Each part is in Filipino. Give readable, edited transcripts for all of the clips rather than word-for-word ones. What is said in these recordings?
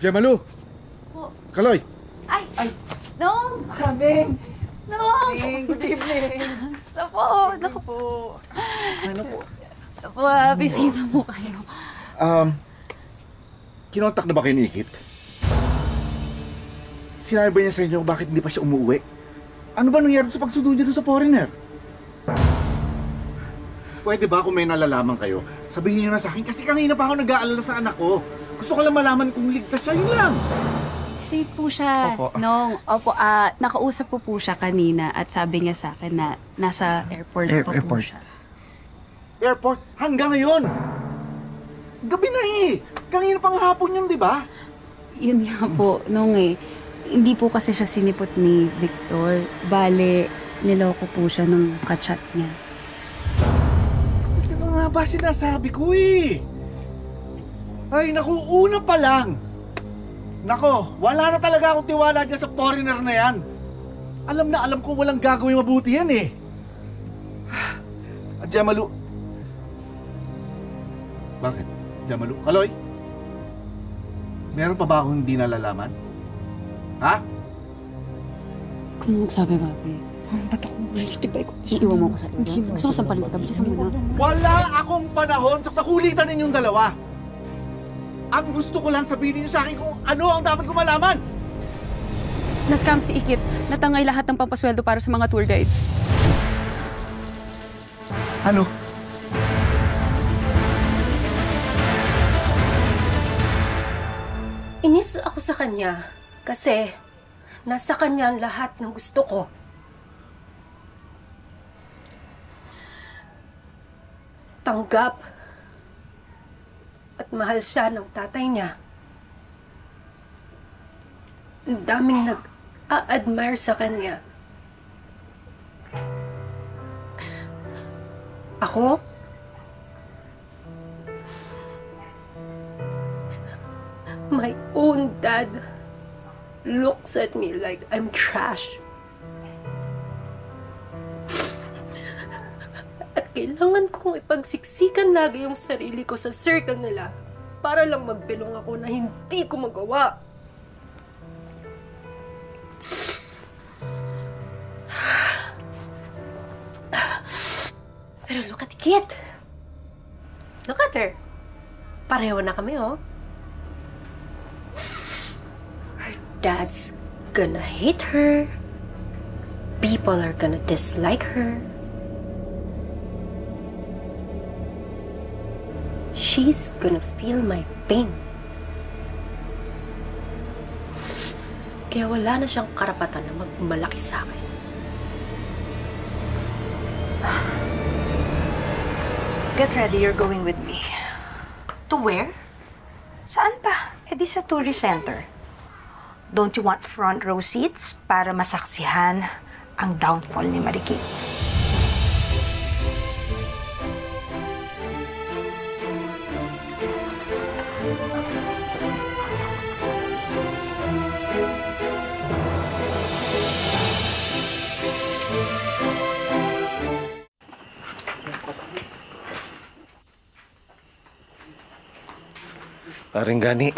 Jemalu! Po. Kaloy! Ay! Nong! Kaming! Nong! Good evening! Basta po! Naku po! Ano po? Po, bisita mo kayo. Kinontak na ba kayo ni Ikit? Sinabi ba niya sa inyo bakit hindi pa siya umuwi? Ano ba nangyari sa pagsundo niya doon sa foreigner? Pwede ba kung may nalalaman kayo, sabihin niyo na sa akin kasi kanina pa ako nag-aalala sa anak ko. Gusto ko lang malaman kung ligtas siya, yun lang. Safe po siya. Opo. Nong, nakausap ko po siya kanina at sabi niya sa akin na nasa airport pa po siya. Airport? Hanggang ngayon? Gabi na eh. Kanina pang hapon yun, di ba? Yun nga po, Nong hindi po kasi siya sinipot ni Victor. Bale, niloko po siya nung kachat niya. Ito nga ba sinasabi ko eh? Ay, naku, una pa lang. Nako, wala na talaga akong tiwala dyan sa foreigner na yan. Alam na alam ko walang gagawin mabuti yan eh. At Jemalu. Bakit? Jemalu? Kaloy? Meron pa ba akong hindi nalalaman? Ha? Kung sabi, Papi? Ba't ako multiply ko? Iiwan mo ko sa iyo. Gusto mo sampalin kita, bilis mo na. Wala akong panahon sa kulitan ninyong dalawa. Ang gusto ko lang sabihin niyo sa akin kung ano ang dapat ko malaman. Na-scam si Ikit. Natangay lahat ng pampasweldo para sa mga tour guides. Ano? Inis ako sa kanya kasi nasa kanya ang lahat ng gusto ko. Tanggap at mahal siya ng tatay niya. Ang daming nag-a-admire sa kanya. Ako? My own dad looks at me like I'm trash. At kailangan kong ipagsiksikan lagi yung sarili ko sa circle nila para lang magbilong ako na hindi ko magawa. Pero look at Kit. Look at her. Pareho na kami, oh. Her dad's gonna hate her. People are gonna dislike her. She's gonna feel my pain. Kaya wala na siyang karapatan na magmalaki sa akin. Get ready, you're going with me. To where? Saan pa? Eh di sa tourist center. Don't you want front row seats para masaksihan ang downfall ni Marikit? Paring Gani,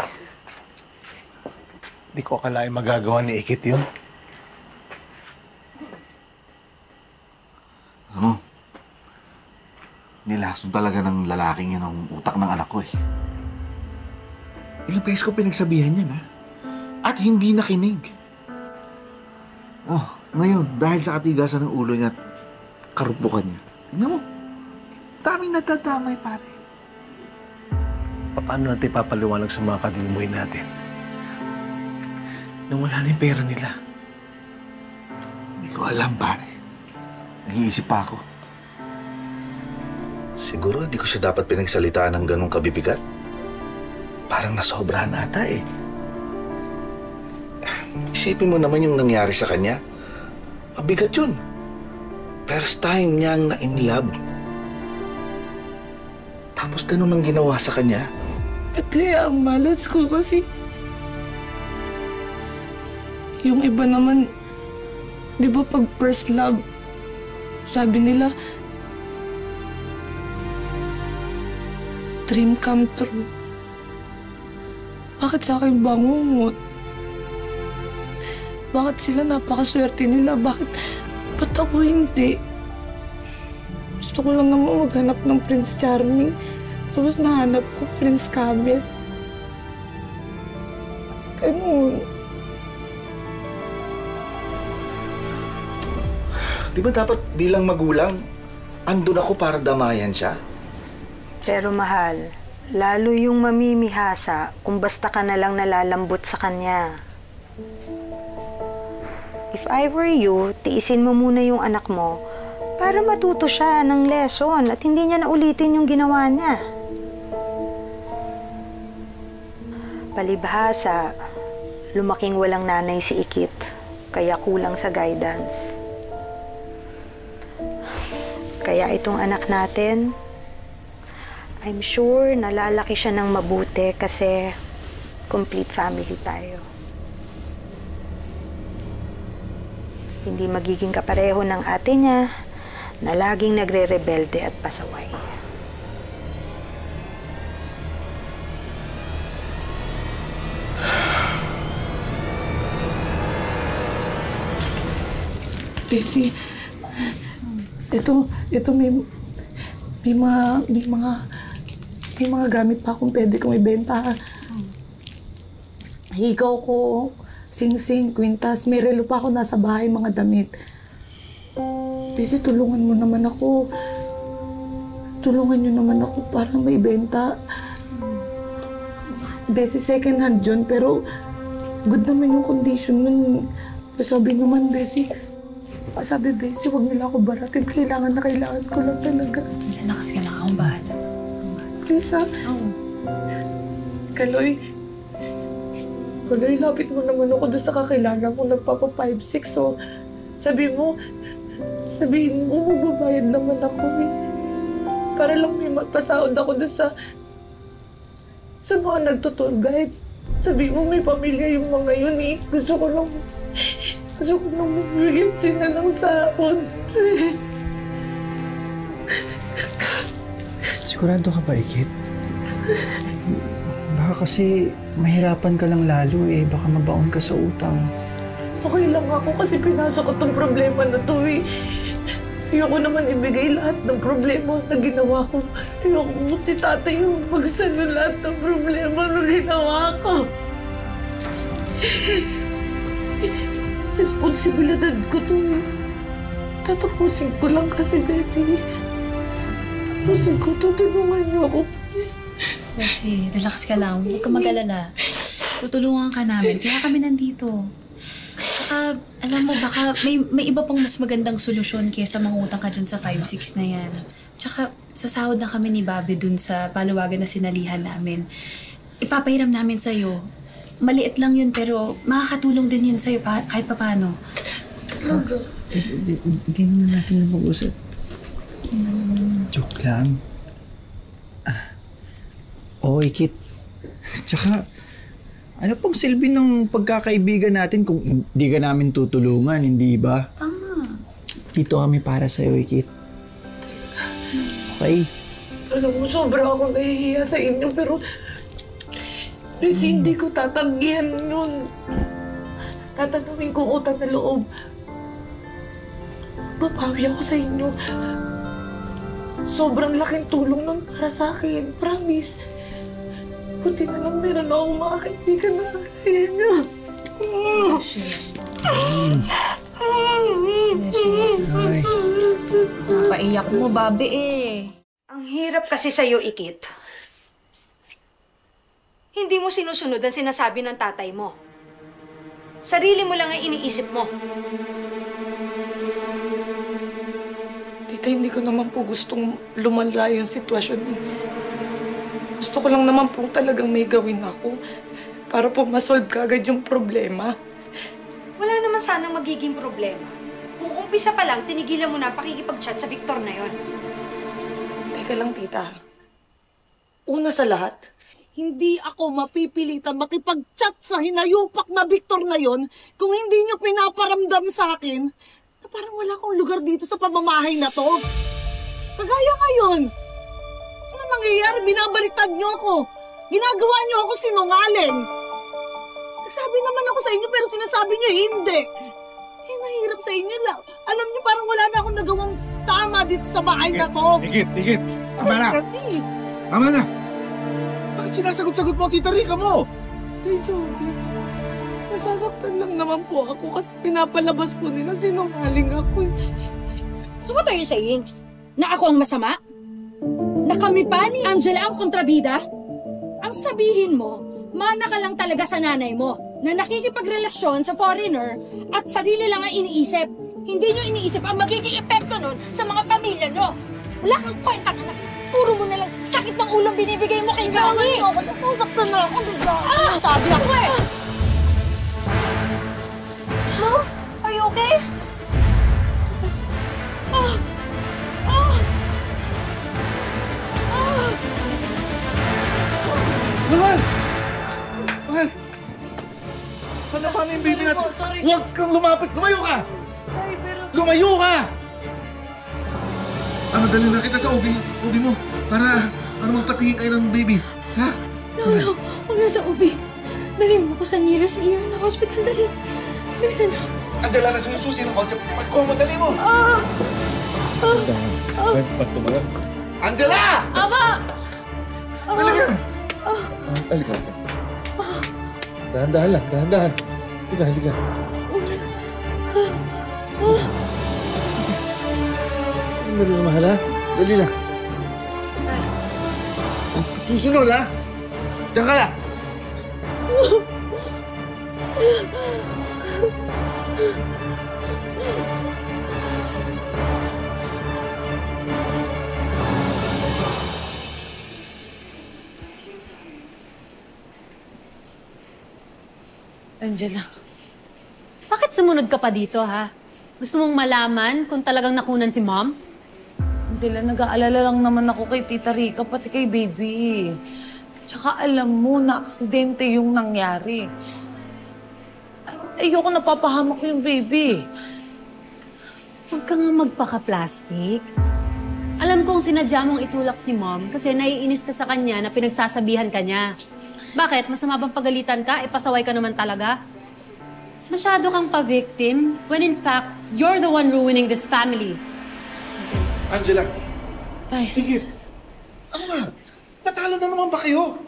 di ko akalain magagawa ni Ikit yun. Ano? Nilason talaga ng lalaking yan ang utak ng anak ko eh. Ilang beses ko pinagsabihan yan ha. At hindi nakinig. Oh, ngayon, dahil sa katigasan ng ulo niya at karupukan niya. Tingnan mo, daming nagdadamay pare. Paano natin papaliwanag sa mga kadilimuhin natin? Nang wala na yung pera nila. Hindi ko alam pare. Nag-iisip pa ako. Siguro hindi ko siya dapat pinagsalitaan ng ganong kabibigat. Parang nasobrahan ata eh. Isipin mo naman yung nangyari sa kanya. Mabigat yun. First time niyang na-in-love. Tapos ganun ang ginawa sa kanya. At kaya ang malas ko kasi yung iba naman, di ba pag first love, sabi nila, dream come true. Bakit sa akin bangungot? Bakit sila napakaswerte nila? Ba't ako hindi? Gusto ko lang naman maghanap ng Prince Charming. Tapos nahanap ko Prince Kabit. Ganun. Di ba dapat bilang magulang, andun ako para damayan siya? Pero mahal, lalo yung mamimihasa kung basta ka na lang nalalambot sa kanya. If I were you, tiisin mo muna yung anak mo para matuto siya ng lesson at hindi niya naulitin yung ginawa niya. Palibhasa, lumaking walang nanay si Ikit, kaya kulang sa guidance. Kaya itong anak natin, I'm sure nalalaki siya ng mabuti kasi complete family tayo. Hindi magiging kapareho ng ate niya na laging nagre-rebelde at pasaway. Bessie, ito may mga gamit pa akong pwede kong ibenta. Higaw ko, sing-sing, kwintas, may relo pa ako nasa bahay, mga damit. Bessie, tulungan mo naman ako. Tulungan niyo naman ako para maibenta. Bessie, second hand yun, pero good naman yung condition nun. Sabi naman, Bessie, huwag nila ako baratin. Kailangan ko lang talaga. Relax ka lang, akong bahala. Please, ha? Oo. Kaloy, lapit mo naman ako doon sa kakilala mo, nagpapa 5-6, so sabihin mo, magbabayad naman ako, eh. Para lang may magpasahod ako doon sa mga nagtutour guides. Sabihin mo, may pamilya yung mga yun, eh. Gusto ko lang mabigyan sila ng sahod. Sigurado ka ba, Ikit? Baka kasi mahirapan ka lang lalo eh. Baka mabaon ka sa utang. Okay lang ako kasi pinasok ko tong problema na to, eh. Ayoko naman ibigay lahat ng problema na ginawa ko. Ayoko mo si tatay yung magsalo lahat ng problema na ginawa ko. Responsibilidad ko to, eh. Tatapusin ko lang kasi, Bessie. Tatapusin ko, tutulungan niyo ako, please. Bessie, relax ka lang. Huwag ka mag-alala. Tutulungan ka namin. Kaya kami nandito. Saka, alam mo, baka may iba pang mas magandang solusyon kaysa mangutang ka dyan sa 5-6 na yan. Tsaka, sasahod na kami ni Bobby dun sa paluwagan na sinalihan namin. Ipapahiram namin sa'yo. Maliit lang yun, pero makakatulong din yun sa'yo kahit papaano. Talaga? Hindi naman natin napag-usap. Joke lang. Oo, Ikit. Tsaka, ano pang silbi ng pagkakaibigan natin kung hindi ka namin tutulungan, hindi ba? Tama. Dito kami para sa'yo, Ikit. Okay? Alam mo, sobra akong nahihiya sa inyo, pero Bessie, hindi ko tatanggihan yun. Tatanawin kong utang na loob. Babawi ako sa inyo. Sobrang laking tulong nun para sa akin. Promise. Buti na lang meron akong mga kaibigan na kaya niyo. Ay. Napaiyak mo, Bobby, eh. Ang hirap kasi sa'yo, Ikit. Hindi mo sinusunod ang sinasabi ng tatay mo. Sarili mo lang ang iniisip mo. Tita, hindi ko naman po gustong lumala yung sitwasyon. Gusto ko lang naman po talagang may gawin ako para po masolve kagad yung problema. Wala naman sanang magiging problema. Kung umpisa pa lang, tinigilan mo na pakikipag-chat sa Victor na yon. Teka lang, tita. Una sa lahat, hindi ako mapipilitan makipag-chat sa hinayupak na Victor na yon kung hindi niyo pinaparamdam sa akin na parang wala akong lugar dito sa pamamahay na to. Kagaya ngayon. Ano nangyayari? Binabaliktad niyo ako. Ginagawa niyo ako sinungaling. Nagsabi naman ako sa inyo pero sinasabi niyo hindi. Eh, nahirap sa inyo lang. Alam niyo parang wala na akong nagawang tama dito sa bahay na to. Higit. Tama na. Kasi, Tama na. Bakit sinasagot-sagot mo ang tita Rica mo? Tay, sorry. Nasasaktan lang naman po ako kasi pinapalabas po nila sinungaling ako. So what are you saying? Na ako ang masama? Na kami pa ni Angela ang kontrabida? Ang sabihin mo, mana ka lang talaga sa nanay mo na nakikipagrelasyon sa foreigner at sarili lang ang iniisip. Hindi nyo iniisip ang magiging epekto nun sa mga pamilya nyo. Wala kang kwenta, anak. Puro mo na lang sakit ng ulong binibigay mo kay Gani. nasaktan na ako. Sabi ako eh. Mom, are you okay? Mahal! Mahal! Paano yung baby natin? Sorry. Huwag kang lumapit! Lumayo ka! Tay, pero... Lumayo ka! Dali na kita sa ubi mo para magpatingin kayo ng baby. Ha? No. Huwag na sa ubi. Dali mo ako sa nearest ER na hospital. Dali. Bilisan na. Angela na sa'yo susi ng kotse. Pagko mo, dali mo! Ba't tumawa? Angela! Ama! Halika! Halika. Dahan-dahan lang, dahan-dahan. Halika. Dali na, mahal, ha? Dali na. Susunod, ha? Diyan ka na! Angela. Bakit sumunod ka pa dito, ha? Gusto mong malaman kung talagang nakunan si Mom? Angela, nag-aalala lang naman ako kay Tita Rica, pati kay baby. Tsaka alam mo na aksidente yung nangyari. Ayoko napapahamak yung baby. Huwag ka nga magpaka-plastic. Alam kong sinadya mong itulak si Mom kasi naiinis ka sa kanya na pinagsasabihan ka niya. Bakit? Masama bang pagalitan ka? Pasaway ka naman talaga? Masyado kang pa-victim when in fact, you're the one ruining this family. Angela! Tay. Higit! Ano ba? Natalo na naman ba kayo?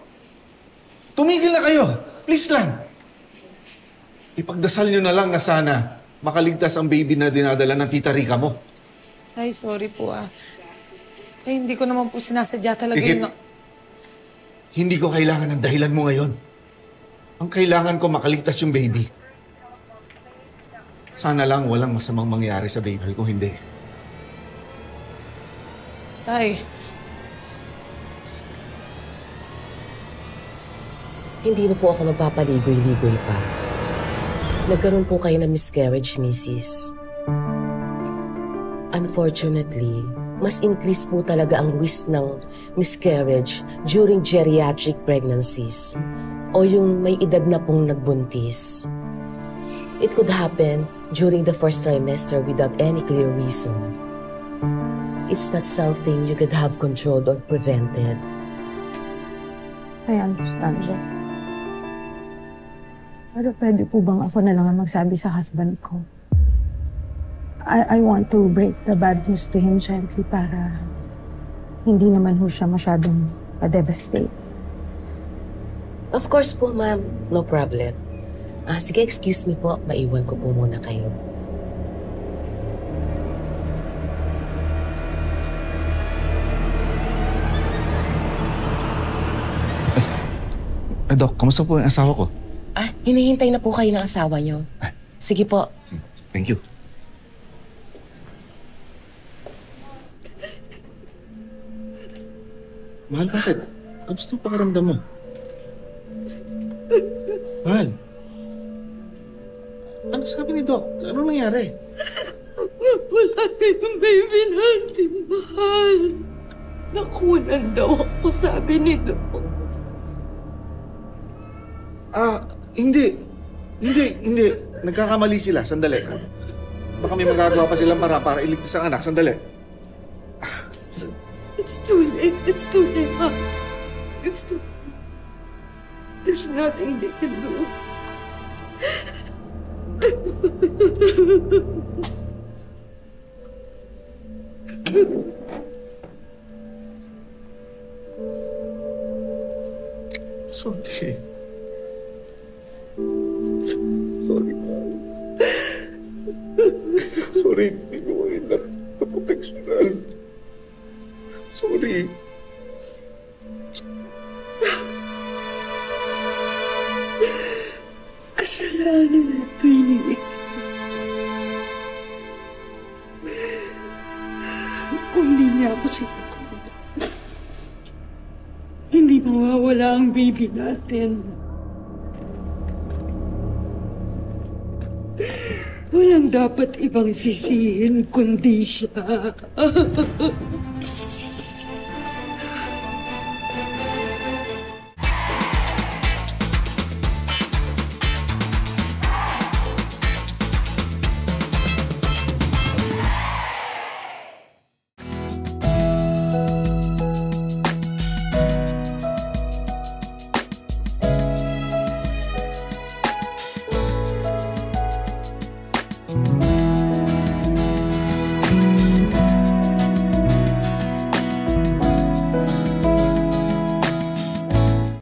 Tumigil na kayo! Please lang! Ipagdasal nyo na lang na sana makaligtas ang baby na dinadala ng tita Rica mo. Tay, sorry po Tay, hindi ko naman po sinasadya talaga Higit. yung... Hindi ko kailangan ng dahilan mo ngayon. Ang kailangan ko makaligtas yung baby. Sana lang walang masamang mangyari sa baby kung hindi. Tay. Hindi na po ako magpapaligoy-ligoy pa. Nagkaroon po kayo ng miscarriage, Mrs. Unfortunately, mas increase po talaga ang risk ng miscarriage during geriatric pregnancies o yung may edad na pong nagbuntis. It could happen during the first trimester without any clear reason. It's not something you could have controlled or prevented. I understand that. Pero pwede po bang ako na lang ang magsabi sa husband ko? I want to break the bad news to him gently para hindi naman ho siya masyadong pa-devastate. Of course po, ma'am. No problem. Sige, excuse me po. Maiwan ko po muna kayo. Dok, kamusta po yung asawa ko? Hinihintay na po kayo ng asawa niyo. Sige po. Thank you. Mahal, bakit? Kamusta yung pakiramdam mo? Mahal. Ano sabi ni Doc? Ano nangyari? Wala din yung baby natin, mahal. Nakunan daw ako, sabi ni Doc. Hindi. Nagkakamali sila. Sandali. Baka may magagawa pa silang para iligtas ang anak. Sandali. It's too late. It's too late, ma. It's too... There's nothing they can do. Sorry. Sorry, Mahal. Sorry, hindi ko kayo naproteksyonan. Sorry. Kasalanan na ito, Nick. Kung hindi niya ako sinaktan, hindi mawawala ang baby natin. Walang dapat ibang sisihin kundi siya.